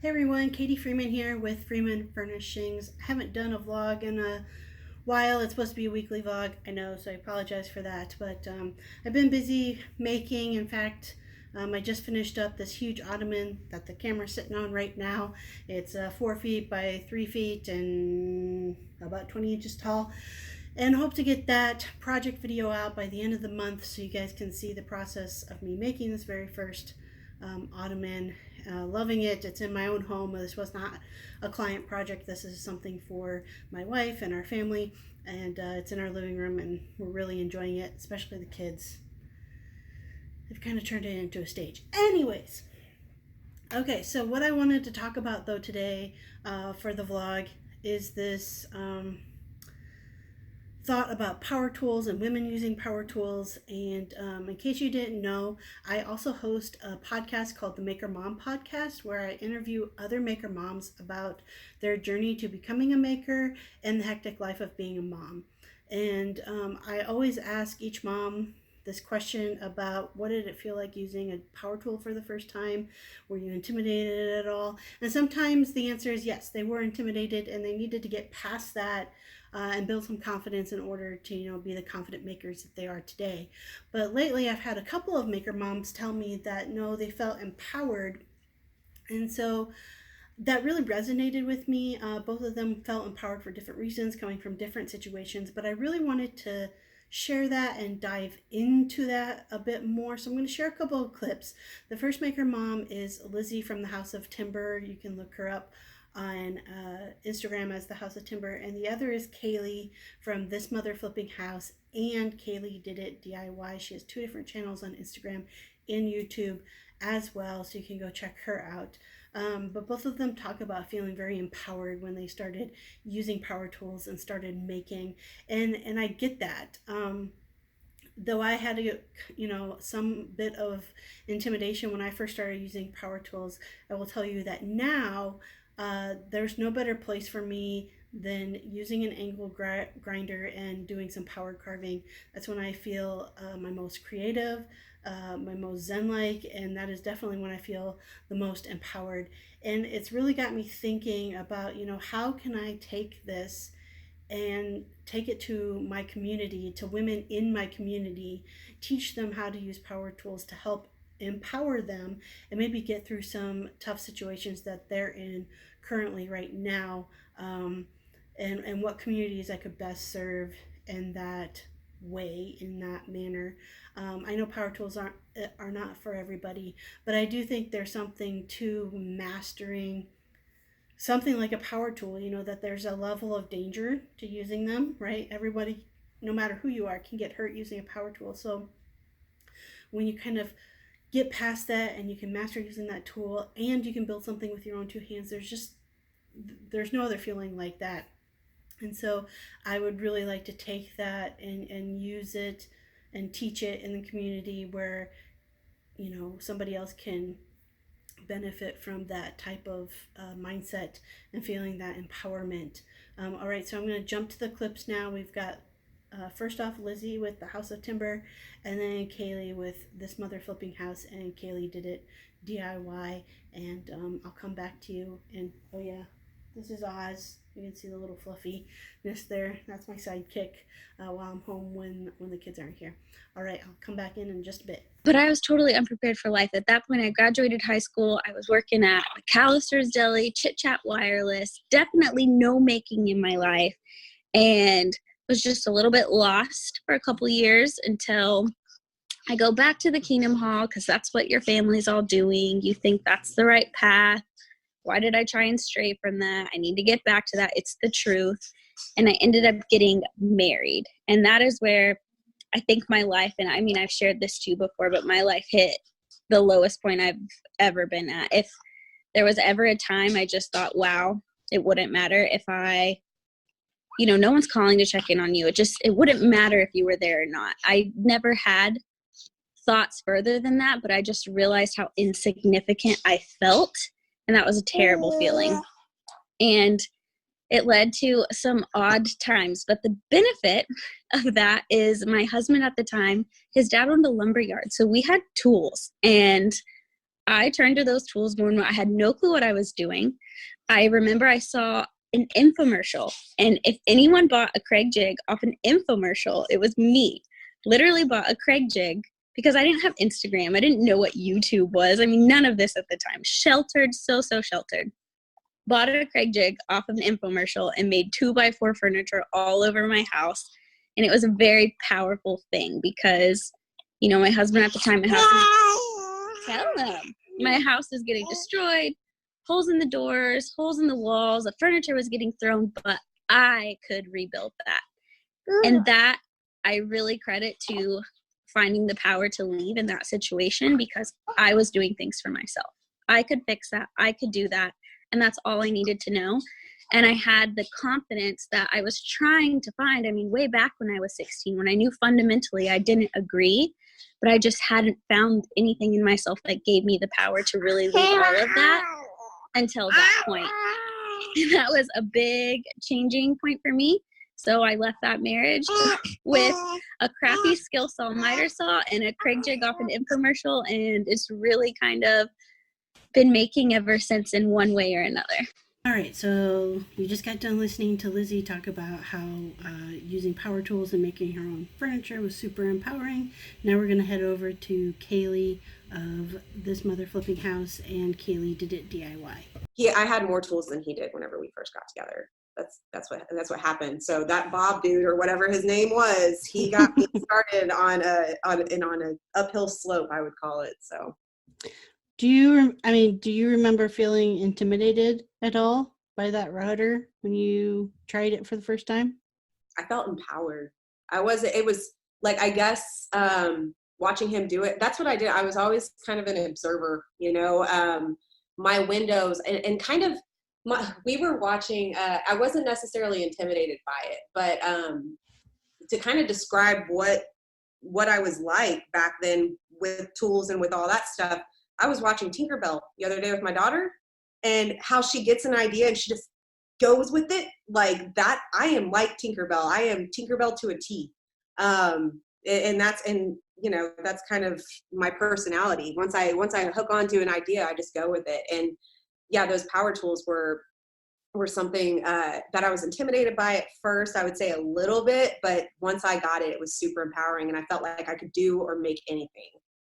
Hey everyone, Katie Freeman here with Freeman Furnishings. I haven't done a vlog in a while. It's supposed to be a weekly vlog, I know, so I apologize for that. But I've been busy making. In fact, I just finished up this huge ottoman that the camera's sitting on right now. It's 4 feet by 3 feet and about 20 inches tall. And hope to get that project video out by the end of the month so you guys can see the process of me making this very first ottoman. Loving it. It's in my own home. This was not a client project. This is something for my wife and our family, and it's in our living room, and we're really enjoying it, especially the kids. They've kind of turned it into a stage. Anyways, okay, so what I wanted to talk about though today for the vlog is this thought about power tools and women using power tools. And in case you didn't know, I also host a podcast called the Maker Mom Podcast, where I interview other maker moms about their journey to becoming a maker and the hectic life of being a mom. And I always ask each mom this question about what did it feel like using a power tool for the first time? Were you intimidated at all? And sometimes the answer is yes, they were intimidated and they needed to get past that and build some confidence in order to be the confident makers that they are today. But lately I've had a couple of maker moms tell me that no, they felt empowered, and so that really resonated with me. Both of them felt empowered for different reasons, coming from different situations, but I really wanted to share that and dive into that a bit more. So I'm going to share a couple of clips. The first maker mom is Lizzy from the House of Timber. You can look her up on Instagram as the House of Timber, and the other is Kaylee from This Mother Flipping House, and Kaylee Did It DIY. She has two different channels on Instagram and YouTube as well, so you can go check her out. But both of them talk about feeling very empowered when they started using power tools and started making, and I get that. Though I had to, some bit of intimidation when I first started using power tools, I will tell you that now there's no better place for me than using an angle grinder and doing some power carving. That's when I feel my most creative, my most zen-like, and that is definitely when I feel the most empowered. And it's really got me thinking about, how can I take this and take it to my community, to women in my community, teach them how to use power tools to help empower them and maybe get through some tough situations that they're in currently right now, and what communities I could best serve in that way, in that manner. I know power tools are not for everybody, but I do think there's something to mastering something like a power tool, that there's a level of danger to using them, right? Everybody, no matter who you are, can get hurt using a power tool. So when you kind of get past that and you can master using that tool and you can build something with your own two hands, there's no other feeling like that. And so I would really like to take that and use it and teach it in the community where, somebody else can benefit from that type of mindset and feeling that empowerment. All right, so I'm going to jump to the clips now. We've got first off Lizzy with the House of Timber, and then Kaylee with This Mother Flipping House, and Kaylee Did It DIY. And I'll come back to you. And oh yeah, this is Oz. You can see the little fluffiness there. That's my sidekick while I'm home when the kids aren't here. All right, I'll come back in just a bit. But I was totally unprepared for life. At that point, I graduated high school. I was working at McAllister's Deli, Chit Chat Wireless, definitely no making in my life, and was just a little bit lost for a couple years until I go back to the Kingdom Hall because that's what your family's all doing. You think that's the right path. Why did I try and stray from that? I need to get back to that. It's the truth. And I ended up getting married. And that is where I think my life, and I mean, I've shared this too before, but my life hit the lowest point I've ever been at. If there was ever a time I just thought, wow, it wouldn't matter if no one's calling to check in on you. It wouldn't matter if you were there or not. I never had thoughts further than that, but I just realized how insignificant I felt. And that was a terrible feeling. And it led to some odd times. But the benefit of that is my husband at the time, his dad owned a lumber yard. So we had tools. And I turned to those tools more and more. I had no clue what I was doing. I remember I saw an infomercial, and if anyone bought a Craig jig off an infomercial, it was me. Literally bought a Craig jig because I didn't have Instagram. I didn't know what YouTube was. I mean, none of this at the time. Sheltered, so sheltered. Bought a Craig jig off of an infomercial and made 2x4 furniture all over my house. And it was a very powerful thing because, you know, my husband at the time, my house is getting destroyed, holes in the doors, holes in the walls, the furniture was getting thrown, but I could rebuild that. And that I really credit to finding the power to leave in that situation because I was doing things for myself. I could fix that. I could do that. And that's all I needed to know. And I had the confidence that I was trying to find. I mean, way back when I was 16, when I knew fundamentally I didn't agree, but I just hadn't found anything in myself that gave me the power to really leave all of that until that point. And that was a big changing point for me. So I left that marriage with a crappy skill saw, miter saw, and a Craig jig off an infomercial, and it's really kind of been making ever since in one way or another. All right, so you just got done listening to Lizzy talk about how using power tools and making her own furniture was super empowering. Now we're going to head over to Kaylee of This Mother Flipping House, and Kaylee did it DIY. I had more tools than he did whenever we first got together. That's what happened. So that Bob dude or whatever his name was, he got me started on an uphill slope, I would call it. So. Do you remember feeling intimidated at all by that router when you tried it for the first time? I felt empowered. It was like, I guess, watching him do it. That's what I did. I was always kind of an observer, you know, my windows and kind of, we were watching, I wasn't necessarily intimidated by it, but to kind of describe what I was like back then with tools and with all that stuff, I was watching Tinkerbell the other day with my daughter, and how she gets an idea and she just goes with it like that. I am like Tinkerbell. I am Tinkerbell to a T. And you know, that's kind of my personality. Once I hook onto an idea, I just go with it. And yeah, those power tools were something that I was intimidated by at first, I would say a little bit, but once I got it, it was super empowering, and I felt like I could do or make anything.